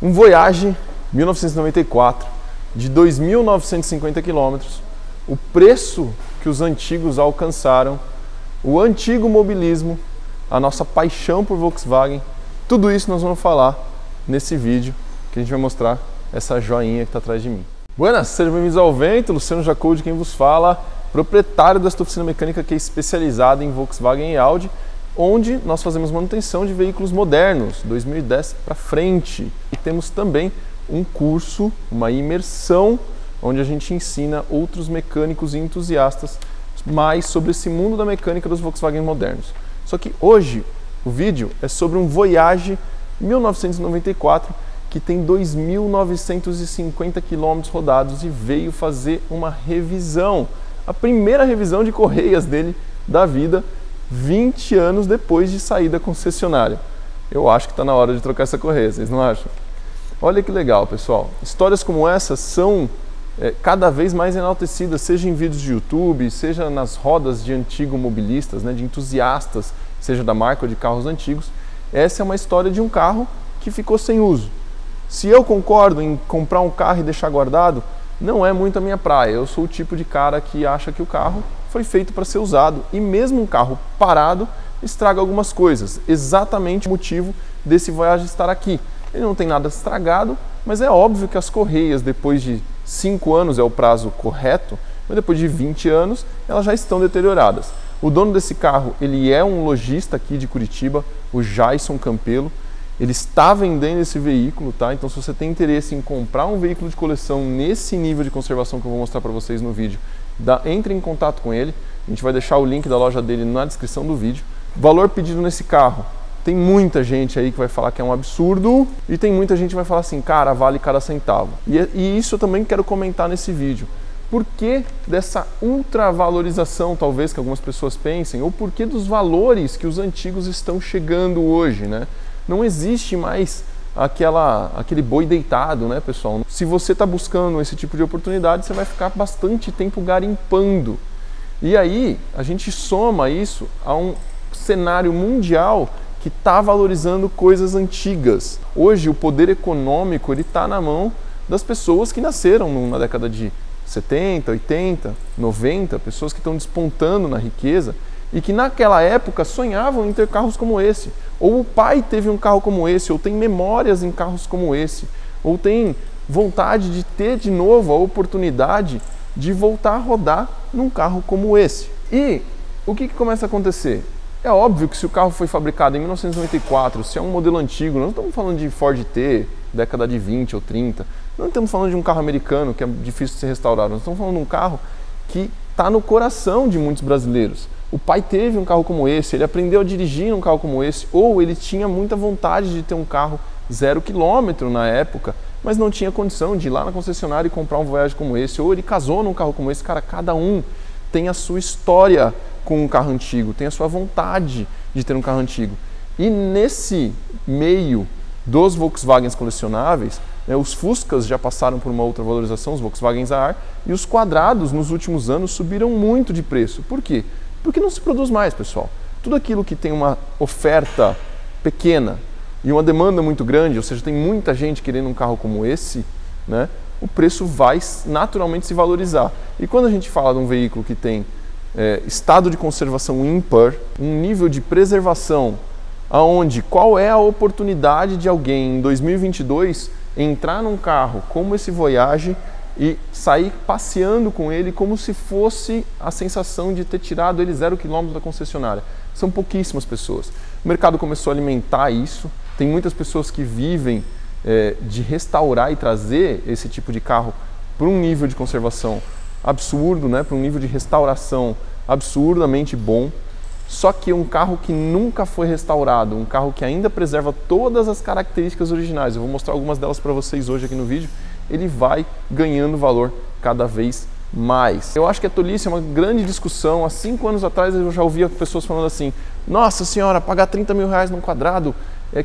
Um Voyage 1994 de 2.950 km, o preço que os antigos alcançaram, o antigo mobilismo, a nossa paixão por Volkswagen, tudo isso nós vamos falar nesse vídeo que a gente vai mostrar essa joinha que está atrás de mim. Buenas, sejam bem-vindos ao Vento, Luciano Jacob, quem vos fala, proprietário desta oficina mecânica que é especializada em Volkswagen e Audi, onde nós fazemos manutenção de veículos modernos, 2010 para frente. E temos também um curso, uma imersão, onde a gente ensina outros mecânicos e entusiastas mais sobre esse mundo da mecânica dos Volkswagen modernos. Só que hoje o vídeo é sobre um Voyage 1994 que tem 2.950 km rodados e veio fazer uma revisão, a primeira revisão de correias dele da vida, 20 anos depois de sair da concessionária. Eu acho que está na hora de trocar essa correia, vocês não acham? Olha que legal, pessoal. Histórias como essas são cada vez mais enaltecidas, seja em vídeos de YouTube, seja nas rodas de antigos mobilistas, né, de entusiastas, seja da marca ou de carros antigos. Essa é uma história de um carro que ficou sem uso. Se eu concordo em comprar um carro e deixar guardado, não é muito a minha praia. Eu sou o tipo de cara que acha que o carro foi feito para ser usado e mesmo um carro parado estraga algumas coisas. Exatamente o motivo desse Voyage estar aqui. Ele não tem nada estragado, mas é óbvio que as correias, depois de 5 anos é o prazo correto, mas depois de 20 anos elas já estão deterioradas. O dono desse carro, ele é um lojista aqui de Curitiba, o Jason Campelo. Ele está vendendo esse veículo, tá? Então se você tem interesse em comprar um veículo de coleção nesse nível de conservação que eu vou mostrar para vocês no vídeo, entre em contato com ele. A gente vai deixar o link da loja dele na descrição do vídeo. Valor pedido nesse carro. Tem muita gente aí que vai falar que é um absurdo e tem muita gente que vai falar assim, cara, vale cada centavo. E isso eu também quero comentar nesse vídeo. Por que dessa ultravalorização, talvez, que algumas pessoas pensem, ou por que dos valores que os antigos estão chegando hoje, né? Não existe mais aquele boi deitado, né, pessoal? Se você está buscando esse tipo de oportunidade, você vai ficar bastante tempo garimpando. E aí, a gente soma isso a um cenário mundial que está valorizando coisas antigas. Hoje, o poder econômico está na mão das pessoas que nasceram na década de 70, 80, 90, pessoas que estão despontando na riqueza e que naquela época sonhavam em ter carros como esse. Ou o pai teve um carro como esse, ou tem memórias em carros como esse, ou tem vontade de ter de novo a oportunidade de voltar a rodar num carro como esse. E o que começa a acontecer? É óbvio que se o carro foi fabricado em 1994, se é um modelo antigo, não estamos falando de Ford T, década de 20 ou 30, não estamos falando de um carro americano que é difícil de ser restaurado, nós estamos falando de um carro que está no coração de muitos brasileiros. O pai teve um carro como esse, ele aprendeu a dirigir um carro como esse, ou ele tinha muita vontade de ter um carro 0 km na época, mas não tinha condição de ir lá na concessionária e comprar um Voyage como esse, ou ele casou num carro como esse. Cara, cada um tem a sua história com um carro antigo, tem a sua vontade de ter um carro antigo. E nesse meio dos Volkswagens colecionáveis, né, os Fuscas já passaram por uma outra valorização, os Volkswagen Zahar, e os quadrados nos últimos anos subiram muito de preço. Por quê? Porque não se produz mais, pessoal. Tudo aquilo que tem uma oferta pequena e uma demanda muito grande, ou seja, tem muita gente querendo um carro como esse, né, o preço vai naturalmente se valorizar. E quando a gente fala de um veículo que tem estado de conservação ímpar, um nível de preservação, qual é a oportunidade de alguém em 2022 entrar num carro como esse Voyage e sair passeando com ele como se fosse a sensação de ter tirado ele 0 km da concessionária? São pouquíssimas pessoas. O mercado começou a alimentar isso, tem muitas pessoas que vivem de restaurar e trazer esse tipo de carro para um nível de conservação absurdo, né? Para um nível de restauração absurdamente bom. Só que um carro que nunca foi restaurado, um carro que ainda preserva todas as características originais, eu vou mostrar algumas delas para vocês hoje aqui no vídeo, ele vai ganhando valor cada vez mais. Eu acho que a tolice é uma grande discussão. Há 5 anos atrás eu já ouvia pessoas falando assim, nossa senhora, pagar 30 mil reais num quadrado,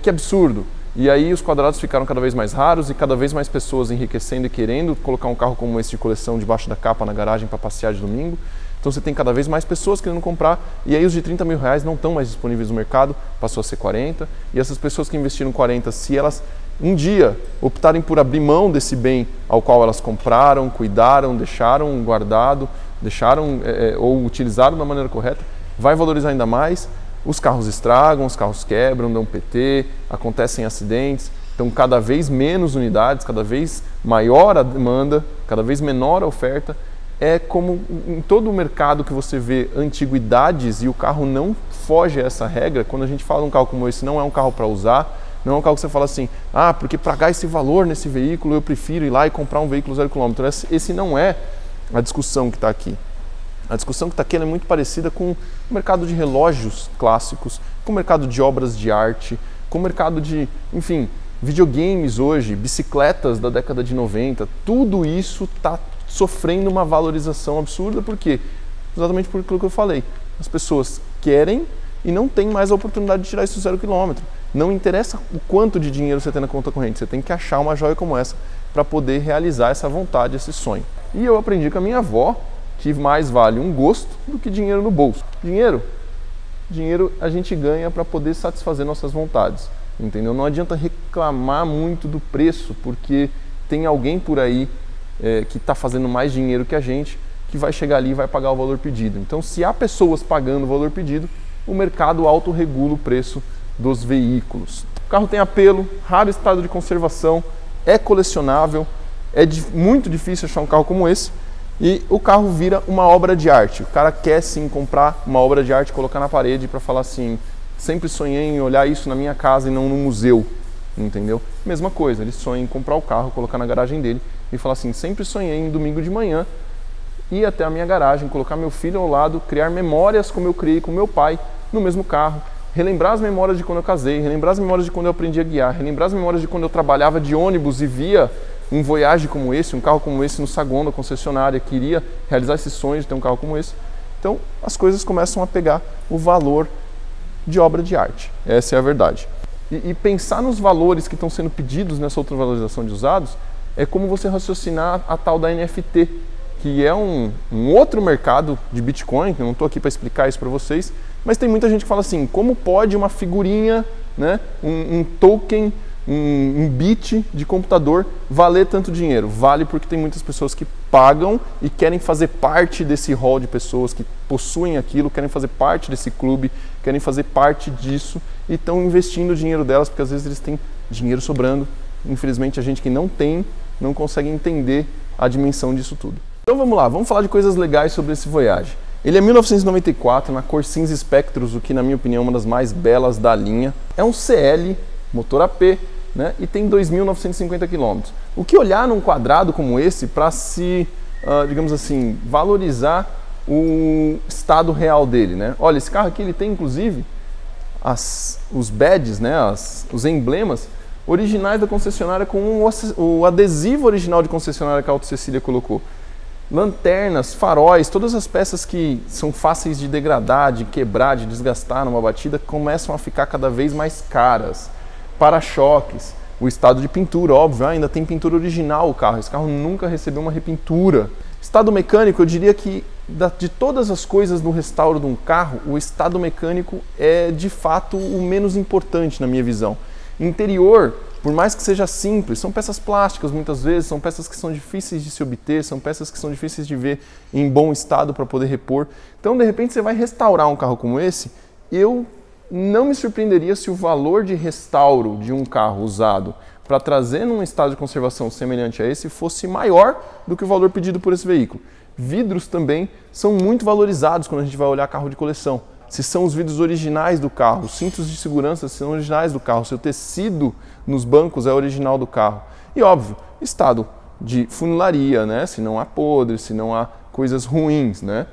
que absurdo. E aí os quadrados ficaram cada vez mais raros e cada vez mais pessoas enriquecendo e querendo colocar um carro como esse de coleção debaixo da capa na garagem para passear de domingo. Então você tem cada vez mais pessoas querendo comprar e aí os de 30 mil reais não estão mais disponíveis no mercado, passou a ser 40. E essas pessoas que investiram 40, se elas um dia optarem por abrir mão desse bem ao qual elas compraram, cuidaram, deixaram guardado, ou utilizaram da maneira correta, vai valorizar ainda mais. Os carros estragam, os carros quebram, dão PT, acontecem acidentes, então cada vez menos unidades, cada vez maior a demanda, cada vez menor a oferta. É como em todo o mercado que você vê antiguidades e o carro não foge a essa regra. Quando a gente fala de um carro como esse, não é um carro para usar, não é um carro que você fala assim, porque pagar esse valor nesse veículo eu prefiro ir lá e comprar um veículo 0 km. Esse não é a discussão que está aqui. A discussão que está aqui é muito parecida com o mercado de relógios clássicos, com o mercado de obras de arte, com o mercado de, enfim, videogames hoje, bicicletas da década de 90, tudo isso está sofrendo uma valorização absurda. Por quê? Exatamente por aquilo que eu falei. As pessoas querem e não têm mais a oportunidade de tirar isso 0 km. Não interessa o quanto de dinheiro você tem na conta corrente, você tem que achar uma joia como essa para poder realizar essa vontade, esse sonho. E eu aprendi com a minha avó que mais vale um gosto do que dinheiro no bolso. Dinheiro a gente ganha para poder satisfazer nossas vontades, entendeu? Não adianta reclamar muito do preço, porque tem alguém por aí que está fazendo mais dinheiro que a gente, que vai chegar ali e vai pagar o valor pedido. Então, se há pessoas pagando o valor pedido, o mercado autorregula o preço dos veículos. O carro tem apelo, raro estado de conservação, é colecionável, muito difícil achar um carro como esse, e o carro vira uma obra de arte. O cara quer sim comprar uma obra de arte, colocar na parede para falar assim, sempre sonhei em olhar isso na minha casa e não no museu, entendeu? Mesma coisa, ele sonha em comprar o carro, colocar na garagem dele e falar assim, sempre sonhei em domingo de manhã ir até a minha garagem, colocar meu filho ao lado, criar memórias como eu criei com meu pai no mesmo carro, relembrar as memórias de quando eu casei, relembrar as memórias de quando eu aprendi a guiar, relembrar as memórias de quando eu trabalhava de ônibus e via um Voyage como esse, um carro como esse no saguão da concessionária, queria realizar esse sonho de ter um carro como esse. Então as coisas começam a pegar o valor de obra de arte, essa é a verdade. E pensar nos valores que estão sendo pedidos nessa outra valorização de usados é como você raciocinar a tal da NFT, que é um outro mercado de Bitcoin, que eu não estou aqui para explicar isso para vocês, mas tem muita gente que fala assim, como pode uma figurinha, né, um token, um bit de computador valer tanto dinheiro? Vale porque tem muitas pessoas que pagam e querem fazer parte desse hall de pessoas que possuem aquilo, querem fazer parte desse clube, querem fazer parte disso e estão investindo o dinheiro delas, porque às vezes eles têm dinheiro sobrando. Infelizmente a gente que não tem, não consegue entender a dimensão disso tudo. Então vamos lá, vamos falar de coisas legais sobre esse Voyage. Ele é 1994, na cor cinza Spectrus, o que na minha opinião é uma das mais belas da linha. É um CL, motor AP, né, e tem 2.950 km. O que olhar num quadrado como esse para se, digamos assim, valorizar o estado real dele, né? Olha, esse carro aqui ele tem inclusive os badges, né, os emblemas originais da concessionária com o adesivo original de concessionária que a Auto Cecília colocou. Lanternas, faróis, todas as peças que são fáceis de degradar, de quebrar, de desgastar numa batida começam a ficar cada vez mais caras. Para-choques, o estado de pintura, óbvio, ainda tem pintura original o carro, esse carro nunca recebeu uma repintura. Estado mecânico, eu diria que de todas as coisas no restauro de um carro, o estado mecânico é de fato o menos importante na minha visão. Interior, por mais que seja simples, são peças plásticas muitas vezes, são peças que são difíceis de se obter, são peças que são difíceis de ver em bom estado para poder repor. Então, de repente, você vai restaurar um carro como esse, eu não me surpreenderia se o valor de restauro de um carro usado para trazer num estado de conservação semelhante a esse fosse maior do que o valor pedido por esse veículo. Vidros também são muito valorizados quando a gente vai olhar carro de coleção. Se são os vidros originais do carro, os cintos de segurança são originais do carro, se o tecido nos bancos é original do carro. E óbvio, estado de funilaria, né? Se não há podre, se não há coisas ruins, né?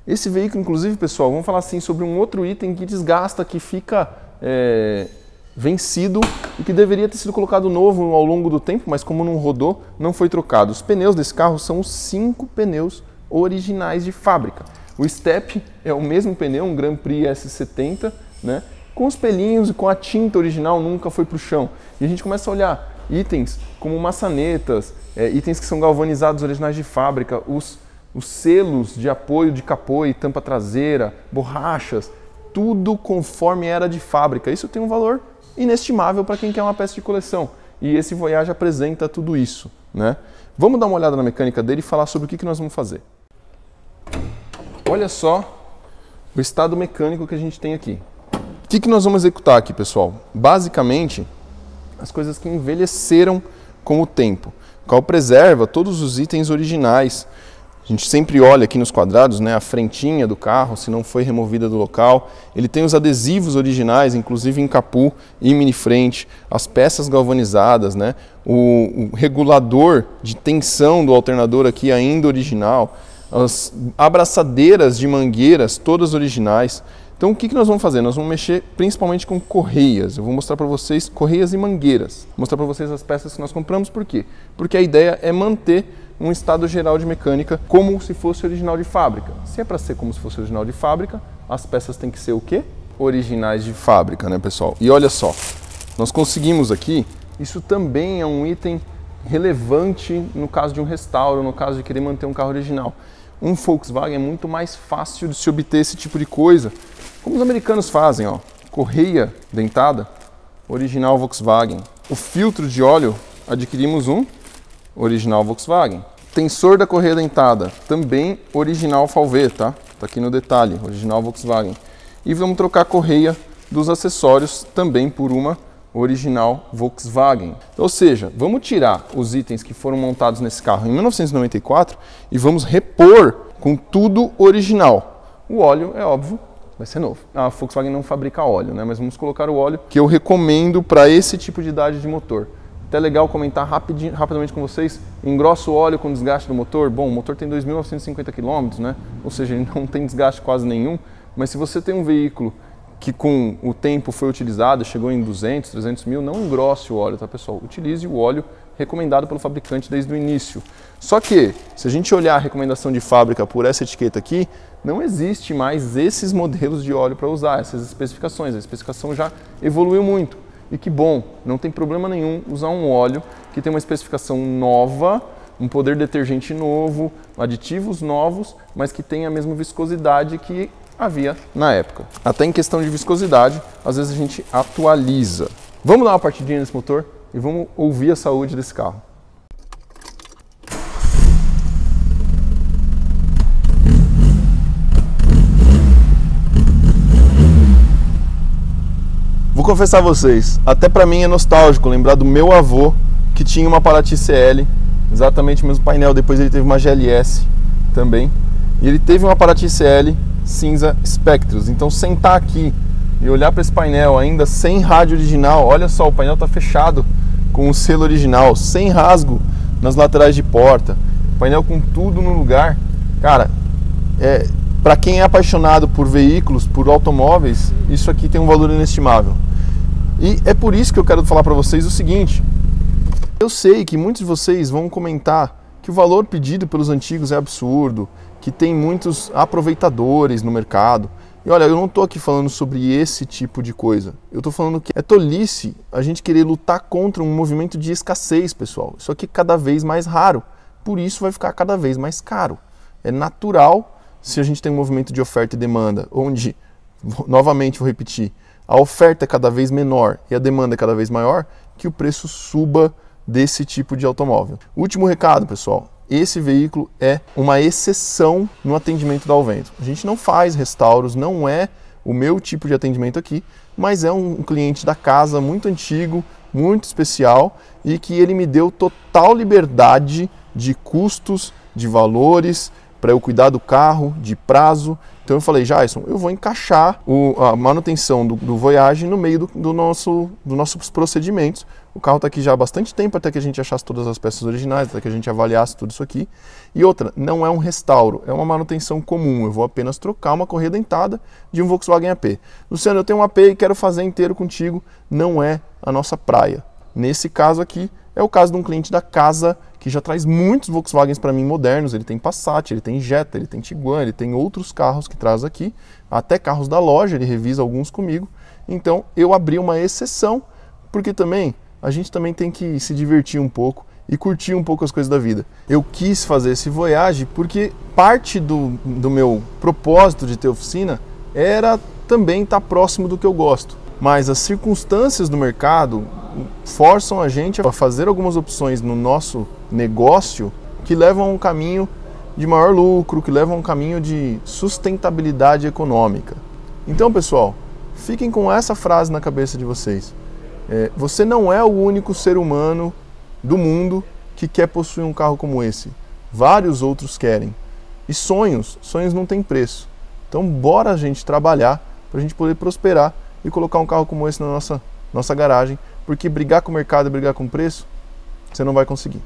Esse veículo, inclusive, pessoal, vamos falar assim sobre um outro item que desgasta, que fica vencido e que deveria ter sido colocado novo ao longo do tempo, mas como não rodou, não foi trocado. Os pneus desse carro são os 5 pneus originais de fábrica. O step é o mesmo pneu, um Grand Prix S70, né? Com os pelinhos e com a tinta original, nunca foi para o chão. E a gente começa a olhar itens como maçanetas, itens que são galvanizados originais de fábrica, os selos de apoio de capô e tampa traseira, borrachas, tudo conforme era de fábrica. Isso tem um valor inestimável para quem quer uma peça de coleção. e esse Voyage apresenta tudo isso, né? Vamos dar uma olhada na mecânica dele e falar sobre o que nós vamos fazer. Olha só o estado mecânico que a gente tem aqui. O que nós vamos executar aqui, pessoal? Basicamente, as coisas que envelheceram com o tempo, o qual preserva todos os itens originais. A gente sempre olha aqui nos quadrados, né, a frentinha do carro, se não foi removida do local. Ele tem os adesivos originais, inclusive em capô e mini frente, as peças galvanizadas, né, o regulador de tensão do alternador aqui ainda original, as abraçadeiras de mangueiras todas originais. Então o que nós vamos fazer? Nós vamos mexer principalmente com correias. Eu vou mostrar para vocês correias e mangueiras. Vou mostrar para vocês as peças que nós compramos. Por quê? Porque a ideia é manter um estado geral de mecânica como se fosse original de fábrica. Se é para ser como se fosse original de fábrica, as peças têm que ser o quê? Originais de fábrica, né, pessoal? E olha só, nós conseguimos aqui, isso também é um item relevante no caso de um restauro, no caso de querer manter um carro original. Um Volkswagen é muito mais fácil de se obter esse tipo de coisa, como os americanos fazem, ó. Correia dentada, original Volkswagen. O filtro de óleo, adquirimos um original Volkswagen. Tensor da correia dentada, também original VW, tá? Tá aqui no detalhe, original Volkswagen. E vamos trocar a correia dos acessórios também por uma original Volkswagen. Ou seja, vamos tirar os itens que foram montados nesse carro em 1994 e vamos repor com tudo original. O óleo, é óbvio, vai ser novo. A Volkswagen não fabrica óleo, né? Mas vamos colocar o óleo que eu recomendo para esse tipo de idade de motor. Até legal comentar rapidamente com vocês, engrossa o óleo com desgaste do motor. Bom, o motor tem 2.950 km, né? Ou seja, ele não tem desgaste quase nenhum, mas se você tem um veículo que com o tempo foi utilizado, chegou em 200, 300 mil, não engrosse o óleo, tá, pessoal? Utilize o óleo recomendado pelo fabricante desde o início. Só que, se a gente olhar a recomendação de fábrica por essa etiqueta aqui, não existe mais esses modelos de óleo para usar, essas especificações. A especificação já evoluiu muito. E que bom, não tem problema nenhum usar um óleo que tem uma especificação nova, um poder detergente novo, aditivos novos, mas que tem a mesma viscosidade que havia na época. Até em questão de viscosidade, às vezes a gente atualiza. Vamos dar uma partidinha nesse motor e vamos ouvir a saúde desse carro. Vou confessar a vocês, até pra mim é nostálgico lembrar do meu avô que tinha uma Paraty CL, exatamente o mesmo painel, depois ele teve uma GLS também, e ele teve uma Paraty CL cinza Spectros. Então sentar aqui e olhar para esse painel ainda sem rádio original, olha só, o painel tá fechado com o selo original, sem rasgo nas laterais de porta, painel com tudo no lugar, cara, para quem é apaixonado por veículos, por automóveis, isso aqui tem um valor inestimável. E é por isso que eu quero falar para vocês o seguinte: eu sei que muitos de vocês vão comentar que o valor pedido pelos antigos é absurdo, que tem muitos aproveitadores no mercado. E olha, eu não estou aqui falando sobre esse tipo de coisa. Eu estou falando que é tolice a gente querer lutar contra um movimento de escassez, pessoal. Isso aqui é cada vez mais raro, por isso vai ficar cada vez mais caro. É natural, se a gente tem um movimento de oferta e demanda, onde, novamente vou repetir, a oferta é cada vez menor e a demanda é cada vez maior, que o preço suba desse tipo de automóvel. Último recado, pessoal. Esse veículo é uma exceção no atendimento da Alvento. A gente não faz restauros, não é o meu tipo de atendimento aqui, mas é um cliente da casa muito antigo, muito especial e que ele me deu total liberdade de custos, de valores, para eu cuidar do carro, de prazo. Então eu falei, Jason, eu vou encaixar a manutenção do Voyage no meio dos nossos procedimentos. O carro está aqui já há bastante tempo, até que a gente achasse todas as peças originais, até que a gente avaliasse tudo isso aqui. E outra, não é um restauro, é uma manutenção comum. Eu vou apenas trocar uma correia dentada de um Volkswagen AP. Luciano, eu tenho um AP e quero fazer inteiro contigo. Não é a nossa praia. Nesse caso aqui, é o caso de um cliente da casa que já traz muitos Volkswagens para mim modernos. Ele tem Passat, ele tem Jetta, ele tem Tiguan, ele tem outros carros que traz aqui, até carros da loja, ele revisa alguns comigo. Então eu abri uma exceção, porque também a gente também tem que se divertir um pouco e curtir um pouco as coisas da vida. Eu quis fazer esse Voyage porque parte do meu propósito de ter oficina era também estar próximo do que eu gosto. mas as circunstâncias do mercado forçam a gente a fazer algumas opções no nosso negócio que levam a um caminho de maior lucro, que levam a um caminho de sustentabilidade econômica. Então, pessoal, fiquem com essa frase na cabeça de vocês. Você não é o único ser humano do mundo que quer possuir um carro como esse. Vários outros querem. E sonhos não têm preço. Então, bora a gente trabalhar para a gente poder prosperar e colocar um carro como esse na nossa garagem, porque brigar com o mercado e brigar com o preço, você não vai conseguir.